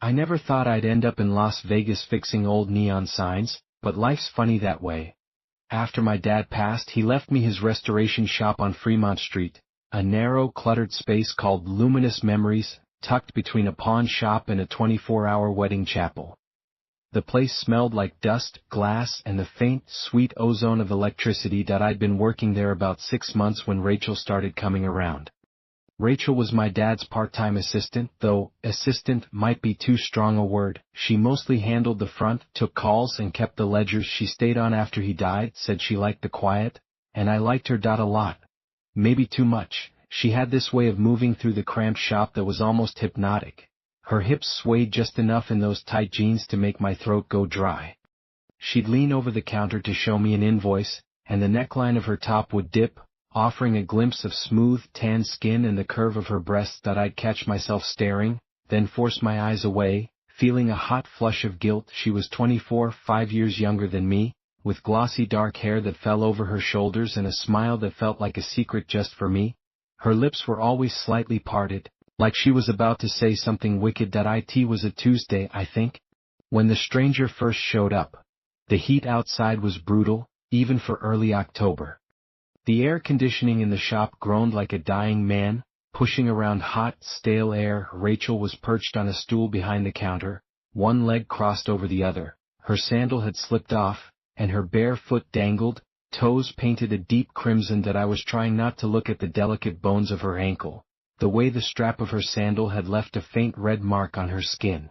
I never thought I'd end up in Las Vegas fixing old neon signs, but life's funny that way. After my dad passed, he left me his restoration shop on Fremont Street, a narrow, cluttered space called Luminous Memories, tucked between a pawn shop and a 24-hour wedding chapel. The place smelled like dust, glass, and the faint, sweet ozone of electricity that I'd been working there about 6 months when Rachel started coming around. Rachel was my dad's part-time assistant, though assistant might be too strong a word. She mostly handled the front, took calls, and kept the ledgers. She stayed on after he died, said she liked the quiet, and I liked her a lot. Maybe too much. She had this way of moving through the cramped shop that was almost hypnotic. Her hips swayed just enough in those tight jeans to make my throat go dry. She'd lean over the counter to show me an invoice, and the neckline of her top would dip, offering a glimpse of smooth, tan skin and the curve of her breasts that I'd catch myself staring, then force my eyes away, feeling a hot flush of guilt. She was 24, 5 years younger than me, with glossy dark hair that fell over her shoulders and a smile that felt like a secret just for me. Her lips were always slightly parted, like she was about to say something wicked. It was a Tuesday, I think, when the stranger first showed up. The heat outside was brutal, even for early October. The air conditioning in the shop groaned like a dying man, pushing around hot, stale air. Rachel was perched on a stool behind the counter, one leg crossed over the other. Her sandal had slipped off, and her bare foot dangled, toes painted a deep crimson that I was trying not to look at the delicate bones of her ankle, the way the strap of her sandal had left a faint red mark on her skin.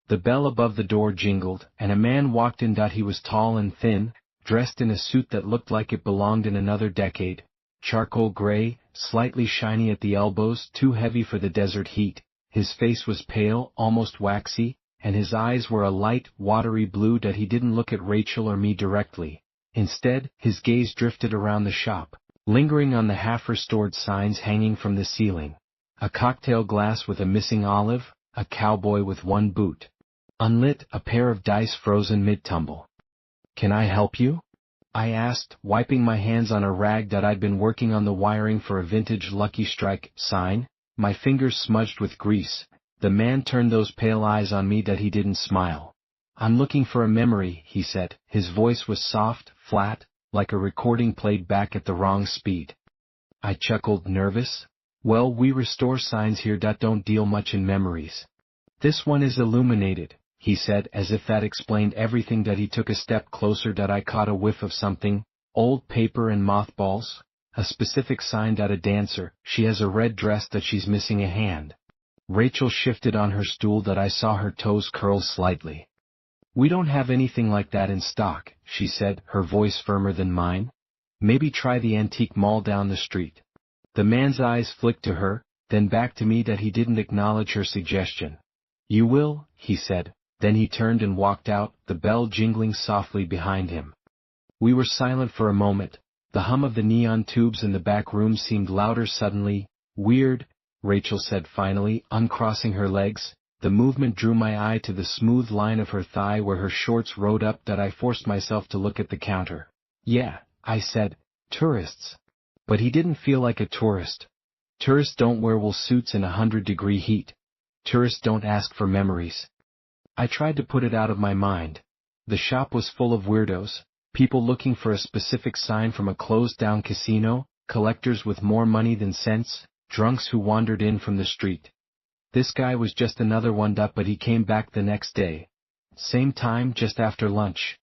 The bell above the door jingled, and a man walked in. He was tall and thin, dressed in a suit that looked like it belonged in another decade, charcoal gray, slightly shiny at the elbows, too heavy for the desert heat. His face was pale, almost waxy, and his eyes were a light, watery blue. He didn't look at Rachel or me directly. Instead, his gaze drifted around the shop, lingering on the half-restored signs hanging from the ceiling. A cocktail glass with a missing olive, a cowboy with one boot unlit, a pair of dice frozen mid-tumble. "Can I help you?" I asked, wiping my hands on a rag that I'd been working on the wiring for a vintage Lucky Strike sign, my fingers smudged with grease. The man turned those pale eyes on me. He didn't smile. "I'm looking for a memory," he said. His voice was soft, flat, like a recording played back at the wrong speed. I chuckled, nervous. "Well, we restore signs here that don't deal much in memories. This one is illuminated," he said, as if that explained everything. He took a step closer. I caught a whiff of something, old paper and mothballs, a specific sign. A dancer. She has a red dress. She's missing a hand. Rachel shifted on her stool. I saw her toes curl slightly. "We don't have anything like that in stock," she said, her voice firmer than mine. "Maybe try the antique mall down the street." The man's eyes flicked to her, then back to me. He didn't acknowledge her suggestion. "You will," he said. Then he turned and walked out, the bell jingling softly behind him. We were silent for a moment. The hum of the neon tubes in the back room seemed louder suddenly. "Weird," Rachel said finally, uncrossing her legs. The movement drew my eye to the smooth line of her thigh where her shorts rode up. I forced myself to look at the counter. "Yeah," I said, "tourists." But he didn't feel like a tourist. Tourists don't wear wool suits in 100-degree heat. Tourists don't ask for memories. I tried to put it out of my mind. The shop was full of weirdos, people looking for a specific sign from a closed-down casino, collectors with more money than sense, drunks who wandered in from the street. This guy was just another one. But he came back the next day. Same time, just after lunch.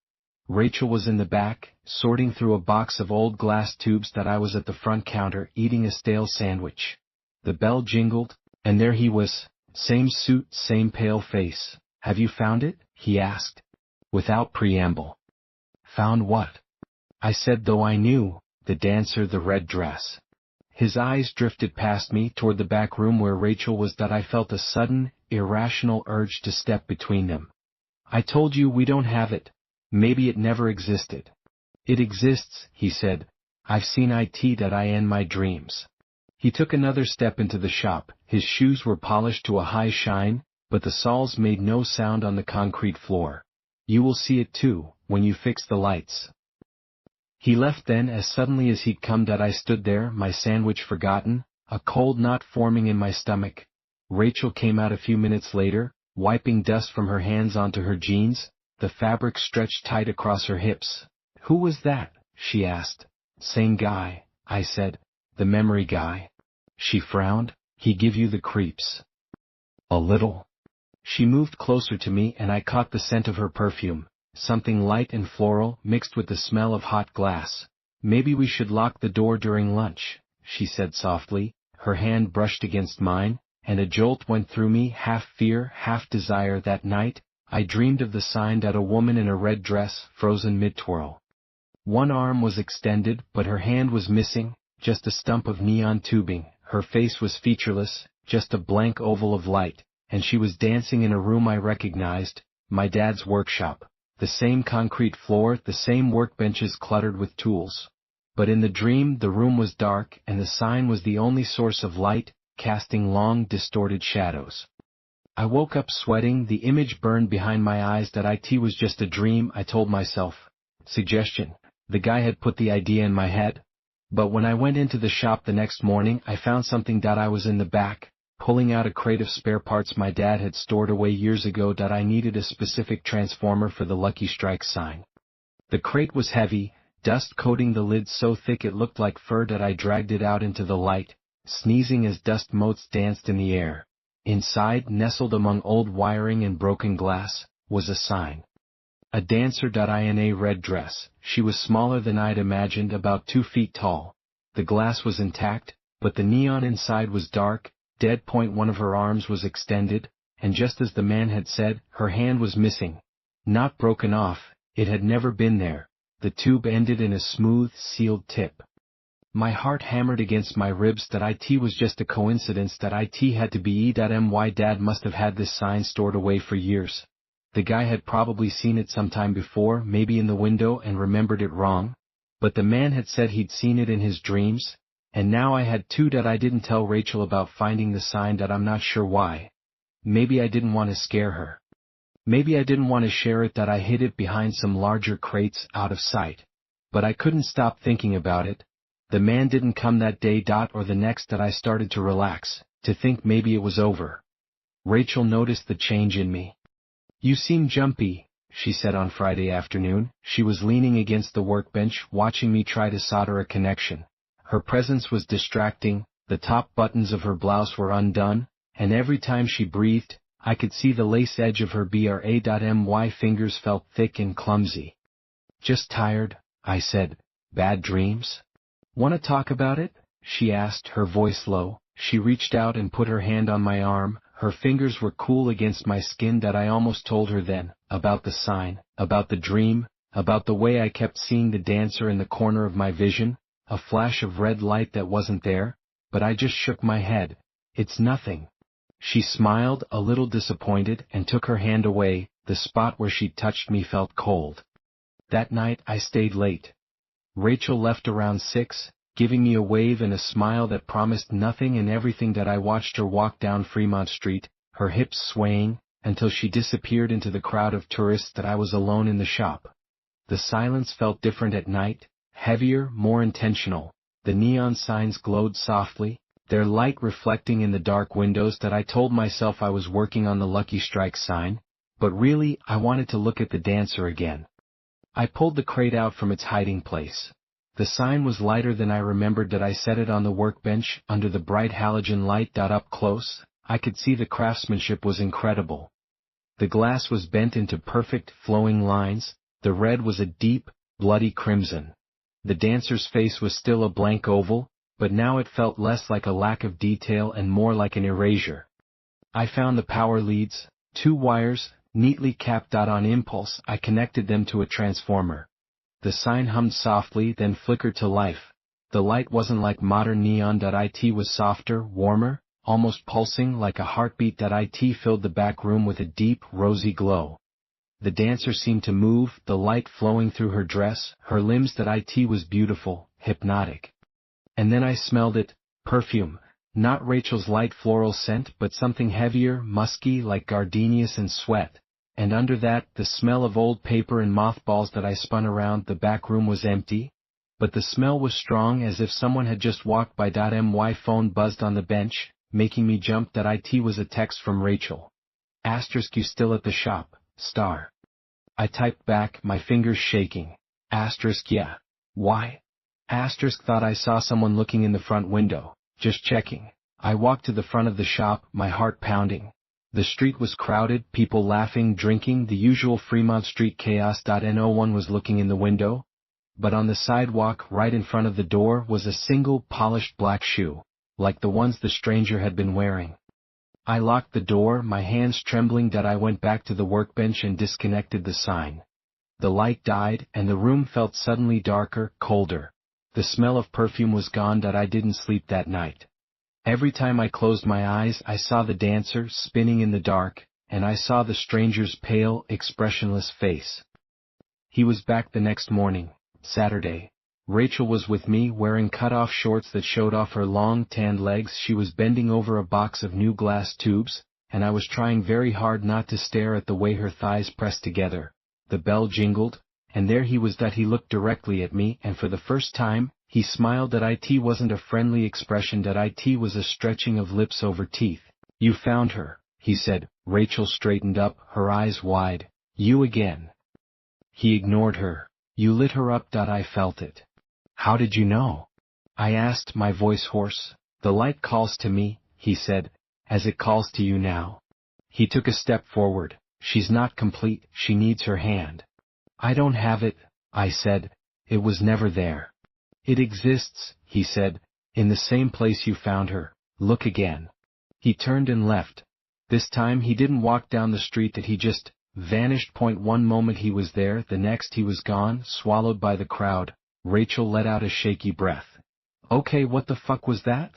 Rachel was in the back, sorting through a box of old glass tubes. I was at the front counter, eating a stale sandwich. The bell jingled, and there he was, same suit, same pale face. "Have you found it?" he asked, without preamble. "Found what?" I said, though I knew, the dancer, the red dress. His eyes drifted past me toward the back room where Rachel was. I felt a sudden, irrational urge to step between them. "I told you we don't have it. Maybe it never existed." "It exists," he said. "I've seen it in my dreams." He took another step into the shop. His shoes were polished to a high shine, but the soles made no sound on the concrete floor. "You will see it too, when you fix the lights." He left then as suddenly as he'd come. I stood there, my sandwich forgotten, a cold knot forming in my stomach. Rachel came out a few minutes later, wiping dust from her hands onto her jeans, the fabric stretched tight across her hips. "Who was that?" she asked. "Same guy," I said. "The memory guy." She frowned. "He give you the creeps?" "A little." She moved closer to me and I caught the scent of her perfume, something light and floral mixed with the smell of hot glass. "Maybe we should lock the door during lunch," she said softly. Her hand brushed against mine, and a jolt went through me, half fear, half desire. That night, I dreamed of the sign that a woman in a red dress, frozen mid-twirl. One arm was extended, but her hand was missing, just a stump of neon tubing. Her face was featureless, just a blank oval of light, and she was dancing in a room I recognized, my dad's workshop. The same concrete floor, the same workbenches cluttered with tools. But in the dream, the room was dark, and the sign was the only source of light, casting long, distorted shadows. I woke up sweating, the image burned behind my eyes. That it was just a dream, I told myself. Suggestion. The guy had put the idea in my head. But when I went into the shop the next morning, I found something. I was in the back, pulling out a crate of spare parts my dad had stored away years ago. I needed a specific transformer for the Lucky Strike sign. The crate was heavy, dust coating the lid so thick it looked like fur. I dragged it out into the light, sneezing as dust motes danced in the air. Inside, nestled among old wiring and broken glass, was a sign. A dancer. In a red dress. She was smaller than I'd imagined, about 2 feet tall. The glass was intact, but the neon inside was dark, dead. One of her arms was extended, and just as the man had said, her hand was missing. Not broken off, it had never been there. The tube ended in a smooth, sealed tip. My heart hammered against my ribs. It was just a coincidence. It had to be my dad must have had this sign stored away for years. The guy had probably seen it sometime before, maybe in the window, and remembered it wrong. But the man had said he'd seen it in his dreams, and now I had too. I didn't tell Rachel about finding the sign. I'm not sure why. Maybe I didn't want to scare her. Maybe I didn't want to share it. I hid it behind some larger crates, out of sight. But I couldn't stop thinking about it. The man didn't come that day. Or the next. I started to relax, to think maybe it was over. Rachel noticed the change in me. "You seem jumpy," she said on Friday afternoon. She was leaning against the workbench, watching me try to solder a connection. Her presence was distracting, the top buttons of her blouse were undone, and every time she breathed, I could see the lace edge of her my fingers felt thick and clumsy. "Just tired," I said. "Bad dreams?" "Want to talk about it?" she asked, her voice low. She reached out and put her hand on my arm. Her fingers were cool against my skin. I almost told her then, about the sign, about the dream, about the way I kept seeing the dancer in the corner of my vision, a flash of red light that wasn't there, but I just shook my head. "It's nothing." She smiled, a little disappointed, and took her hand away. The spot where she touched me felt cold. That night I stayed late. Rachel left around 6, giving me a wave and a smile that promised nothing and everything. I watched her walk down Fremont Street, her hips swaying, until she disappeared into the crowd of tourists. I was alone in the shop. The silence felt different at night, heavier, more intentional. The neon signs glowed softly, their light reflecting in the dark windows. I told myself I was working on the Lucky Strike sign, but really, I wanted to look at the dancer again. I pulled the crate out from its hiding place. The sign was lighter than I remembered. I set it on the workbench, under the bright halogen light. Up close, I could see the craftsmanship was incredible. The glass was bent into perfect, flowing lines, the red was a deep, bloody crimson. The dancer's face was still a blank oval, but now it felt less like a lack of detail and more like an erasure. I found the power leads, 2 wires, neatly capped. On impulse, I connected them to a transformer. The sign hummed softly, then flickered to life. The light wasn't like modern neon. It was softer, warmer, almost pulsing like a heartbeat. It filled the back room with a deep, rosy glow. The dancer seemed to move, the light flowing through her dress, her limbs. It was beautiful, hypnotic. And then I smelled it, perfume, not Rachel's light floral scent, but something heavier, musky, like gardenias and sweat. And under that, the smell of old paper and mothballs. I spun around. The back room was empty, but the smell was strong, as if someone had just walked by. My phone buzzed on the bench, making me jump. It was a text from Rachel. Asterisk, you still at the shop, star. I typed back, my fingers shaking. Asterisk, yeah. Why? Asterisk, thought I saw someone looking in the front window. Just checking. I walked to the front of the shop, my heart pounding. The street was crowded, people laughing, drinking, the usual Fremont Street chaos. No one was looking in the window. But on the sidewalk, right in front of the door, was a single polished black shoe, like the ones the stranger had been wearing. I locked the door, my hands trembling. I went back to the workbench and disconnected the sign. The light died, and the room felt suddenly darker, colder. The smell of perfume was gone. I didn't sleep that night. Every time I closed my eyes, I saw the dancer spinning in the dark, and I saw the stranger's pale, expressionless face. He was back the next morning, Saturday. Rachel was with me, wearing cut-off shorts that showed off her long, tanned legs. She was bending over a box of new glass tubes, and I was trying very hard not to stare at the way her thighs pressed together. The bell jingled, and there he was. He looked directly at me, and for the first time, he smiled. It wasn't a friendly expression. It was a stretching of lips over teeth. You found her, he said. Rachel straightened up, her eyes wide. You again. He ignored her. You lit her up. I felt it. How did you know? I asked, my voice hoarse. The light calls to me, he said, as it calls to you now. He took a step forward. She's not complete, she needs her hand. I don't have it, I said. It was never there. It exists, he said, in the same place you found her. Look again. He turned and left. This time he didn't walk down the street. He just vanished. One moment he was there, the next he was gone, swallowed by the crowd. Rachel let out a shaky breath. Okay, what the fuck was that?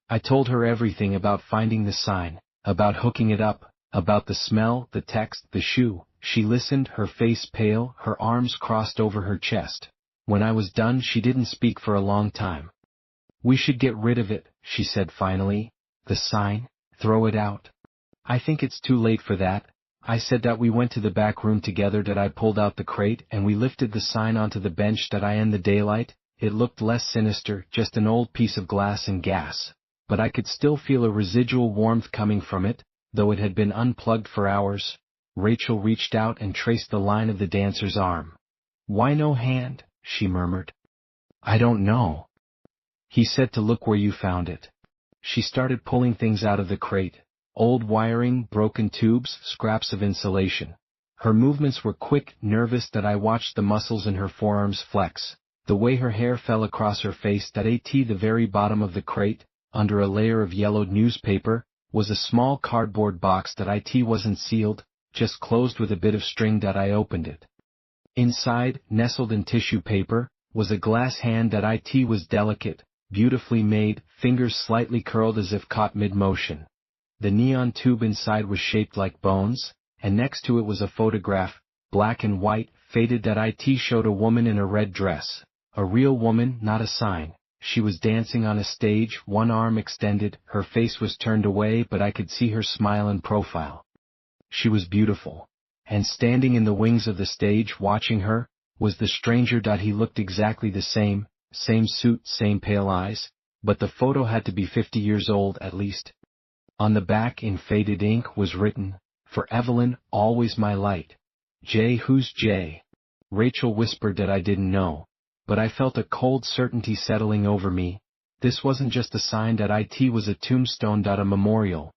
I told her everything about finding the sign, about hooking it up, about the smell, the text, the shoe. She listened, her face pale, her arms crossed over her chest. When I was done, she didn't speak for a long time. We should get rid of it, she said finally. The sign, throw it out. I think it's too late for that. I said. We went to the back room together. I pulled out the crate and we lifted the sign onto the bench. In the daylight, it looked less sinister, just an old piece of glass and gas. But I could still feel a residual warmth coming from it, though it had been unplugged for hours. Rachel reached out and traced the line of the dancer's arm. Why no hand? She murmured. I don't know. He said to look where you found it. She started pulling things out of the crate. Old wiring, broken tubes, scraps of insulation. Her movements were quick, nervous. I watched the muscles in her forearms flex. The way her hair fell across her face. At the very bottom of the crate, under a layer of yellowed newspaper, was a small cardboard box. It wasn't sealed, just closed with a bit of string. I opened it. Inside, nestled in tissue paper, was a glass hand. It was delicate, beautifully made, fingers slightly curled as if caught mid-motion. The neon tube inside was shaped like bones, and next to it was a photograph, black and white, faded. It showed a woman in a red dress. A real woman, not a sign. She was dancing on a stage, one arm extended, her face was turned away, but I could see her smile in profile. She was beautiful. And standing in the wings of the stage, watching her, was the stranger. He looked exactly the same suit, same pale eyes, but the photo had to be 50 years old at least. On the back in faded ink was written, For Evelyn, always my light. Jay, who's Jay? Rachel whispered that I didn't know, but I felt a cold certainty settling over me. This wasn't just a sign. It was a tombstone. A memorial.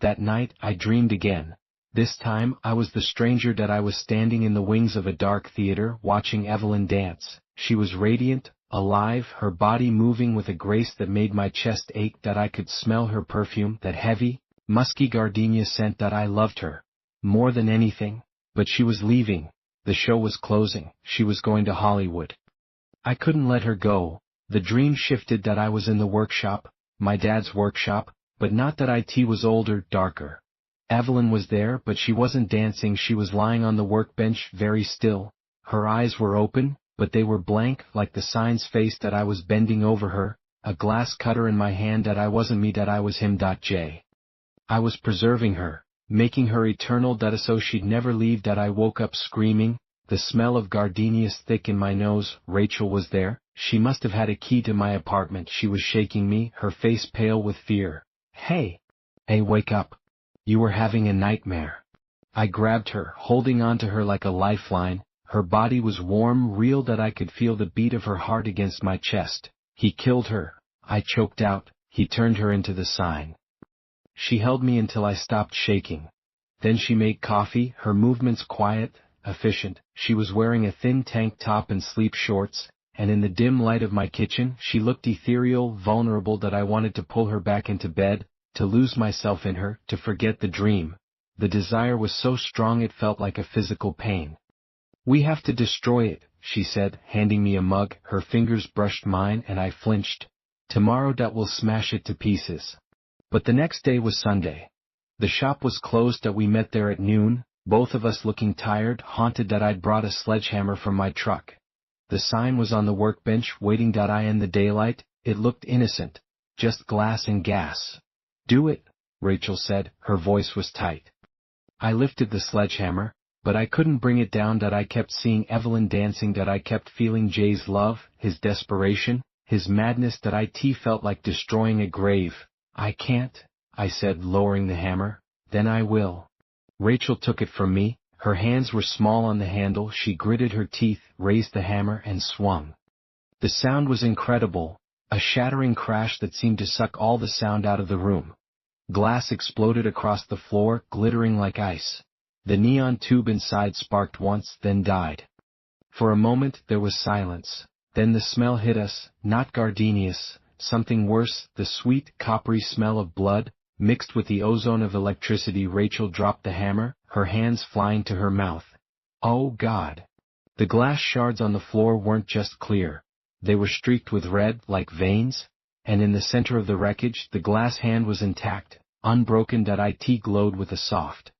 That night, I dreamed again. This time, I was the stranger. I was standing in the wings of a dark theater, watching Evelyn dance. She was radiant, alive, her body moving with a grace that made my chest ache. I could smell her perfume, that heavy, musky gardenia scent. I loved her. More than anything. But she was leaving. The show was closing. She was going to Hollywood. I couldn't let her go. The dream shifted. I was in the workshop, my dad's workshop, but not. It was older, darker. Evelyn was there, but she wasn't dancing. She was lying on the workbench, very still. Her eyes were open, but they were blank, like the sign's face. I was bending over her, a glass cutter in my hand. I wasn't me. I was him. J. I was preserving her, making her eternal. So she'd never leave. I woke up screaming, the smell of gardenias thick in my nose. Rachel was there. She must have had a key to my apartment. She was shaking me, her face pale with fear. Hey, wake up. You were having a nightmare. I grabbed her, holding on to her like a lifeline. Her body was warm, real, that I could feel the beat of her heart against my chest. He killed her, I choked out. He turned her into the sign. She held me until I stopped shaking. Then she made coffee, her movements quiet, efficient. She was wearing a thin tank top and sleep shorts, and in the dim light of my kitchen she looked ethereal, vulnerable, that I wanted to pull her back into bed, to lose myself in her, to forget the dream. The desire was so strong it felt like a physical pain. "We have to destroy it," she said, handing me a mug. Her fingers brushed mine and I flinched. "Tomorrow that will smash it to pieces." But the next day was Sunday. The shop was closed. That we met there at noon, both of us looking tired, haunted. That I'd brought a sledgehammer from my truck. The sign was on the workbench, waiting. I in the daylight, it looked innocent. Just glass and gas. "Do it," Rachel said, her voice was tight. I lifted the sledgehammer, but I couldn't bring it down. I kept seeing Evelyn dancing. I kept feeling Jay's love, his desperation, his madness. It felt like destroying a grave. "I can't," I said, lowering the hammer. "Then I will." Rachel took it from me. Her hands were small on the handle. She gritted her teeth, raised the hammer, and swung. The sound was incredible, a shattering crash that seemed to suck all the sound out of the room. Glass exploded across the floor, glittering like ice. The neon tube inside sparked once, then died. For a moment there was silence. Then the smell hit us, not gardenias, something worse, the sweet, coppery smell of blood, mixed with the ozone of electricity. Rachel dropped the hammer, her hands flying to her mouth. Oh God! The glass shards on the floor weren't just clear. They were streaked with red, like veins, and in the center of the wreckage the glass hand was intact, unbroken. It glowed with a soft,